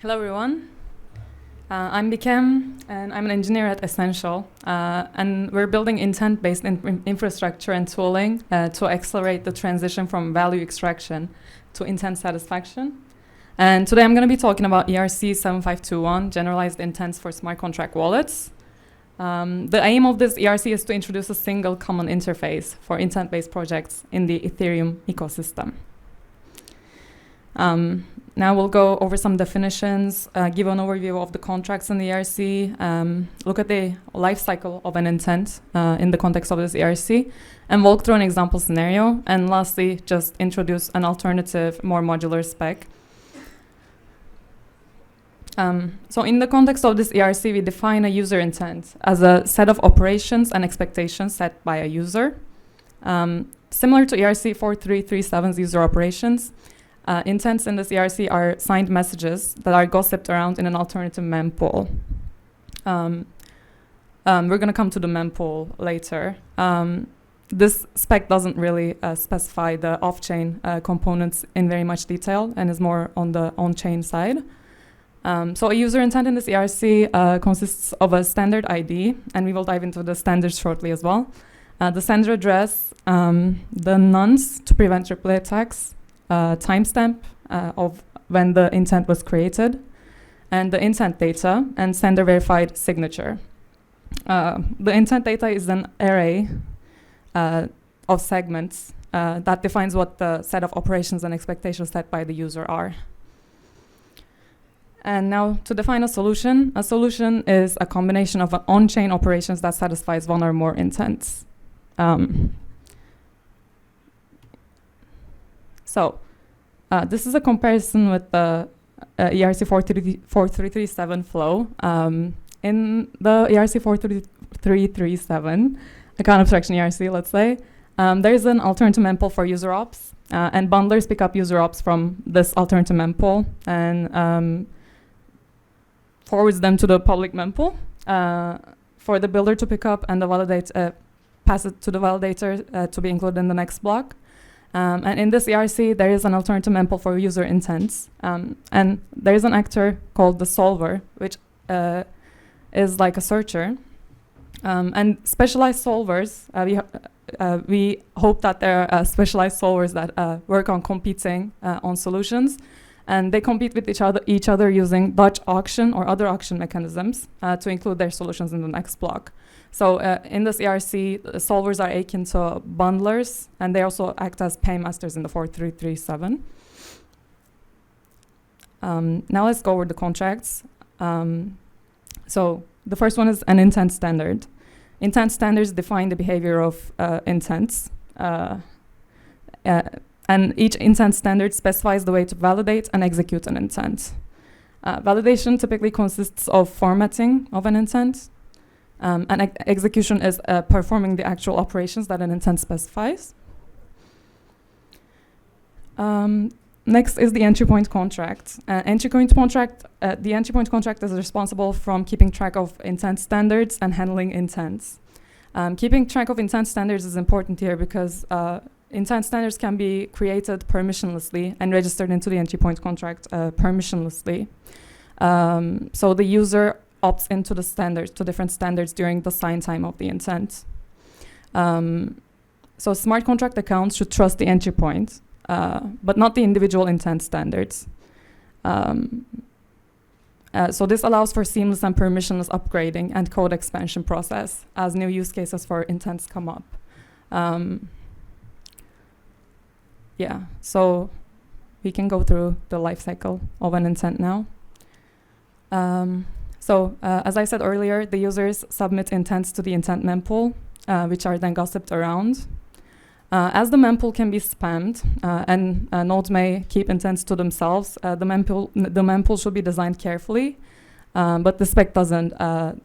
Hello, everyone. I'm Bikem, and I'm an engineer at Essential. And we're building intent-based infrastructure and tooling to accelerate the transition from value extraction to intent satisfaction. And today I'm going to be talking about ERC-7521 Generalized Intents for smart contract wallets. The aim of this ERC is to introduce a single common interface for intent-based projects in the Ethereum ecosystem. Now we'll go over some definitions, give an overview of the contracts in the ERC, look at the life cycle of an intent in the context of this ERC, and walk through an example scenario, and lastly, just introduce an alternative, more modular spec. So in the context of this ERC, we define a user intent as a set of operations and expectations set by a user. Similar to ERC-7327's user operations, intents in this ERC are signed messages that are gossiped around in an alternative mempool. We're going to come to the mempool later. This spec doesn't really specify the off-chain components in very much detail and is more on the on-chain side. So a user intent in this ERC consists of a standard ID, and we will dive into the standards shortly as well. The sender address, the nonce to prevent replay attacks, timestamp of when the intent was created, and the intent data and sender verified signature. The intent data is an array of segments that defines what the set of operations and expectations set by the user are. And now to define a solution is a combination of on-chain operations that satisfies one or more intents. So this is a comparison with the ERC-4337 flow. In the ERC-4337, account abstraction ERC, let's say, there is an alternative mempool for user ops, and bundlers pick up user ops from this alternative mempool and forwards them to the public mempool for the builder to pick up and the pass it to the validator to be included in the next block. And in this ERC, there is an alternative mempool for user intents. And there is an actor called the solver, which is like a searcher. And specialized solvers, we hope that there are specialized solvers that work on competing on solutions. And they compete with each other using Dutch auction or other auction mechanisms to include their solutions in the next block. So in this ERC, the solvers are akin to bundlers, and they also act as paymasters in the 4337. Now let's go over the contracts. So the first one is an intent standard. Intent standards define the behavior of intents. And each intent standard specifies the way to validate and execute an intent. Validation typically consists of formatting of an intent, and execution is performing the actual operations that an intent specifies. Next is the entry point contract. The entry point contract is responsible from keeping track of intent standards and handling intents. Keeping track of intent standards is important here because intent standards can be created permissionlessly and registered into the entry point contract permissionlessly. So the user opts into the standards, to different standards during the sign time of the intent. So smart contract accounts should trust the entry point, but not the individual intent standards. So this allows for seamless and permissionless upgrading and code expansion process as new use cases for intents come up. Yeah, so we can go through the life cycle of an intent now. So as I said earlier, the users submit intents to the intent mempool, which are then gossiped around. As the mempool can be spammed and nodes may keep intents to themselves, the mempool should be designed carefully, but the spec doesn't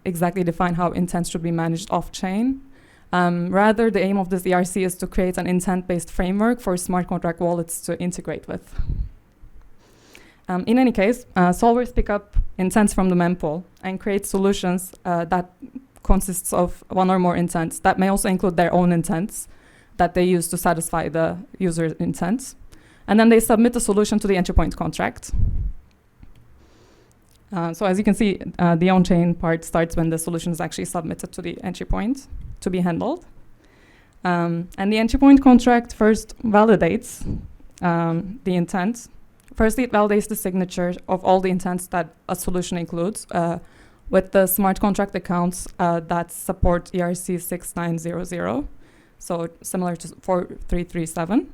exactly define how intents should be managed off-chain. Rather, the aim of this ERC is to create an intent-based framework for smart contract wallets to integrate with. In any case, solvers pick up intents from the mempool and create solutions that consists of one or more intents that may also include their own intents that they use to satisfy the user's intents. And then they submit the solution to the entry point contract. So as you can see, the on-chain part starts when the solution is actually submitted to the entry point to be handled. And the entry point contract first validates the intent. Firstly, it validates the signature of all the intents that a solution includes with the smart contract accounts that support ERC-7900, so similar to 4337.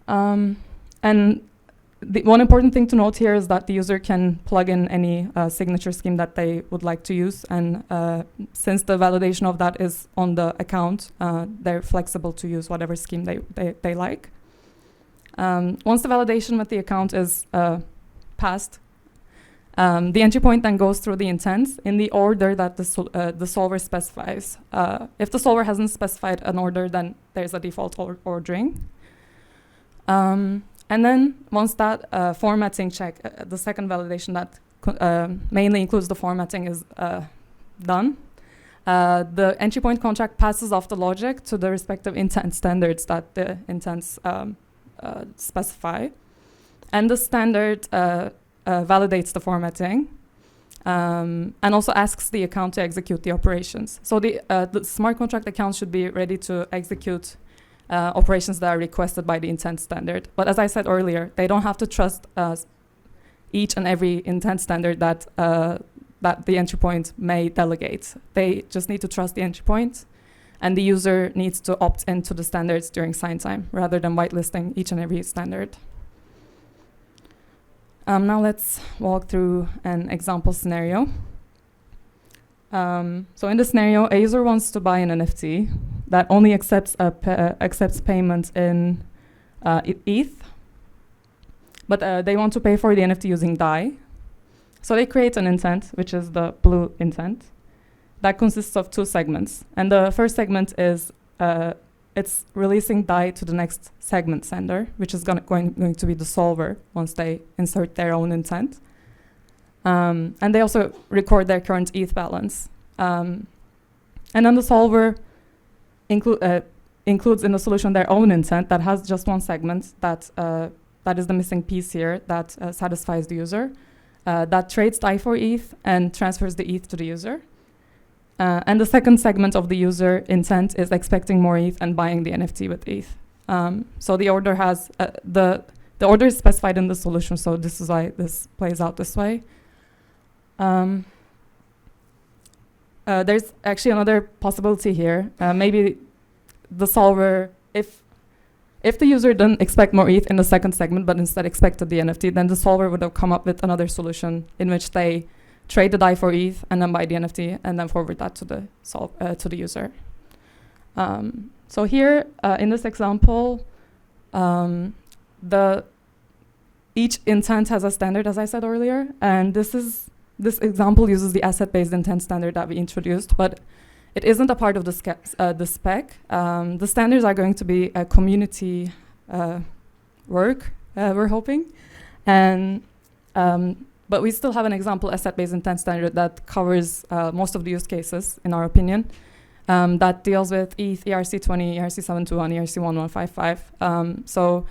And the one important thing to note here is that the user can plug in any signature scheme that they would like to use, and since the validation of that is on the account, they're flexible to use whatever scheme they like. Once the validation with the account is passed, the entry point then goes through the intents in the order that the solver specifies. If the solver hasn't specified an order, then there's a default ordering. And then once that formatting check, the second validation that mainly includes the formatting is done, the entry point contract passes off the logic to the respective intent standards that the intents specify. And the standard validates the formatting and also asks the account to execute the operations. So the smart contract account should be ready to execute operations that are requested by the intent standard. But as I said earlier, they don't have to trust each and every intent standard that the entry point may delegate. They just need to trust the entry point, and the user needs to opt into the standards during sign time rather than whitelisting each and every standard. Now let's walk through an example scenario. So in this scenario, a user wants to buy an NFT that only accepts payment in ETH, but they want to pay for the NFT using DAI. So they create an intent, which is the blue intent, that consists of two segments. And the first segment is it's releasing DAI to the next segment sender, which is going to be the solver once they insert their own intent. And they also record their current ETH balance. And then the solver includes in the solution their own intent that has just one segment that is the missing piece here that satisfies the user, that trades DAI for ETH and transfers the ETH to the user. And the second segment of the user intent is expecting more ETH and buying the NFT with ETH. So the order has the order is specified in the solution, so this is why this plays out this way. There's actually another possibility here. Maybe the solver, if the user didn't expect more ETH in the second segment, but instead expected the NFT, then the solver would have come up with another solution in which they trade the DAI for ETH and then buy the NFT and then forward that to the user. So here in this example, each intent has a standard, as I said earlier, and this example uses the asset-based intent standard that we introduced, but it isn't a part of the spec. The standards are going to be a community work, we're hoping, and but we still have an example asset-based intent standard that covers most of the use cases, in our opinion, that deals with ETH, ERC-20, ERC-721, ERC-1155. So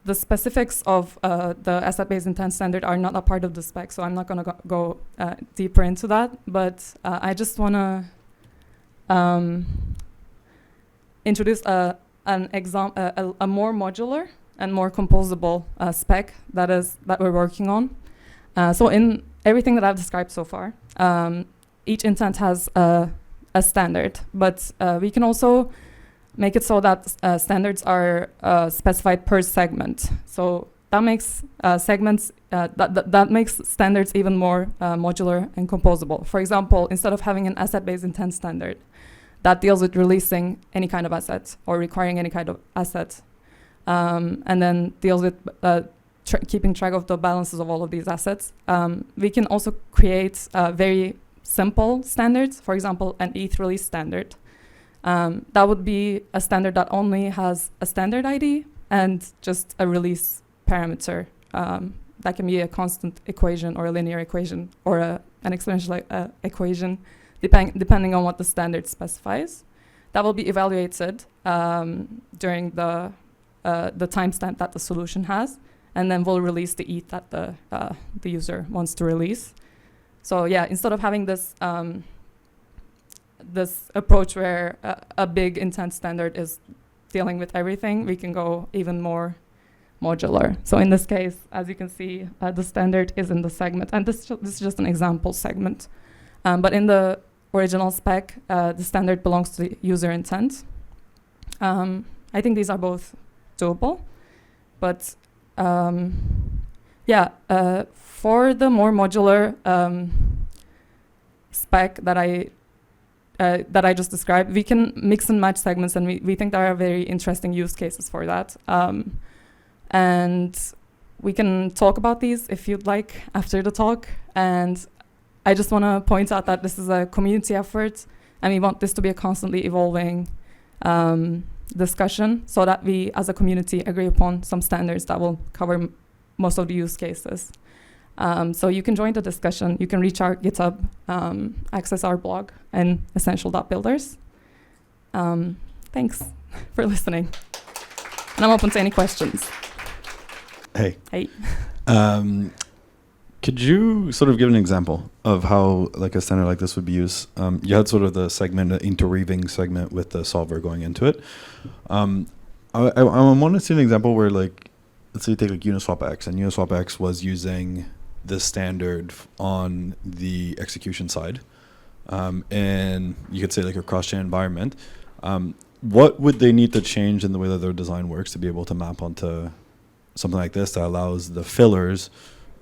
the specifics of the asset-based intent standard are not a part of the spec, so I'm not going to go deeper into that. But I just want to introduce a more modular and more composable spec that we're working on. So in everything that I've described so far, each intent has a standard, but we can also make it so that standards are specified per segment. So that makes that makes standards even more modular and composable. For example, instead of having an asset-based intent standard that deals with releasing any kind of asset or requiring any kind of asset, and then deals with keeping track of the balances of all of these assets, we can also create very simple standards. For example, an ETH release standard. That would be a standard that only has a standard ID and just a release parameter. That can be a constant equation or a linear equation or an exponential equation, depending on what the standard specifies. That will be evaluated during the timestamp that the solution has. and then we'll release the ETH that the user wants to release. So yeah, instead of having this this approach where a big intent standard is dealing with everything, we can go even more modular. So in this case, as you can see, the standard is in the segment, and this is just an example segment. But in the original spec, the standard belongs to the user intent. I think these are both doable, but yeah, for the more modular spec that I just described, we can mix and match segments, and we think there are very interesting use cases for that. And we can talk about these if you'd like after the talk. And I just want to point out that this is a community effort, and we want this to be a constantly evolving discussion, so that we as a community agree upon some standards that will cover most of the use cases. So you can join the discussion, you can reach our GitHub, access our blog, and essential.builders. Thanks for listening. And I'm open to any questions. Hey. Hey. Could you sort of give an example of how like a standard like this would be used? You had sort of the segment, the interweaving segment with the solver going into it. I want to see an example where, like, let's say you take like Uniswap X, and Uniswap X was using this standard on the execution side. And you could say like a cross-chain environment. What would they need to change in the way that their design works to be able to map onto something like this that allows the fillers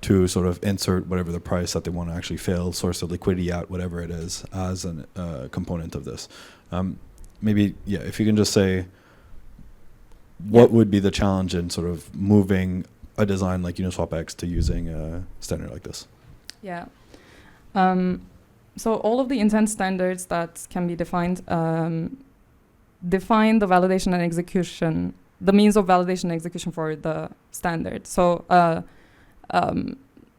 to sort of insert whatever the price that they want to actually fill, source of liquidity at, whatever it is, as a component of this? Maybe, yeah, if you can just say, what would be the challenge in sort of moving a design like Uniswap X to using a standard like this? Yeah. So all of the intent standards that can be defined define the validation and execution, the means of validation and execution for the standard. So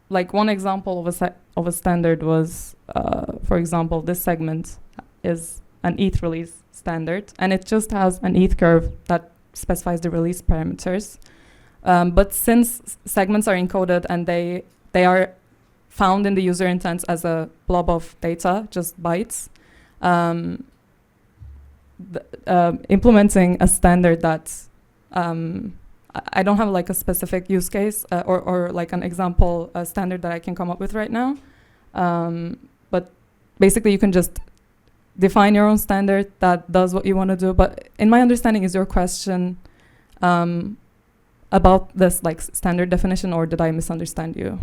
like one example of a standard was, for example, this segment is an ETH release standard, and it just has an ETH curve that specifies the release parameters. But since segments are encoded and they are found in the user intents as a blob of data, just bytes, implementing a standard that I don't have like a specific use case or like an example standard that I can come up with right now. But basically you can just define your own standard that does what you want to do. But in my understanding, is your question about this like standard definition, or did I misunderstand you?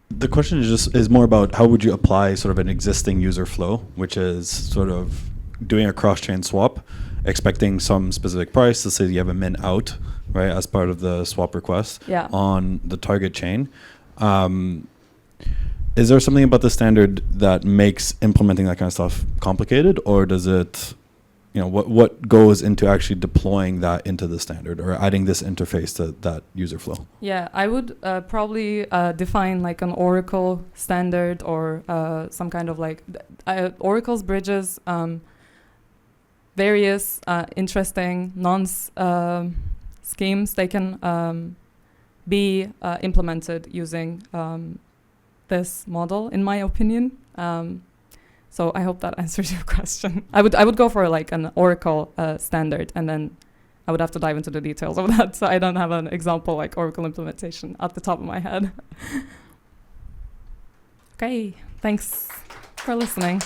The question is more about how would you apply sort of an existing user flow, which is sort of doing a cross-chain swap, expecting some specific price. Let's say you have a min out, right, as part of the swap request on the target chain. Is there something about the standard that makes implementing that kind of stuff complicated, or does it, you know, what goes into actually deploying that into the standard or adding this interface to that user flow? Yeah, I would probably define like an Oracle standard or some kind of like Oracle's bridges various interesting nonce schemes. They can be implemented using this model, in my opinion. So I hope that answers your question. I would go for like an Oracle standard, and then I would have to dive into the details of that. So I don't have an example like Oracle implementation at the top of my head. Okay, thanks for listening.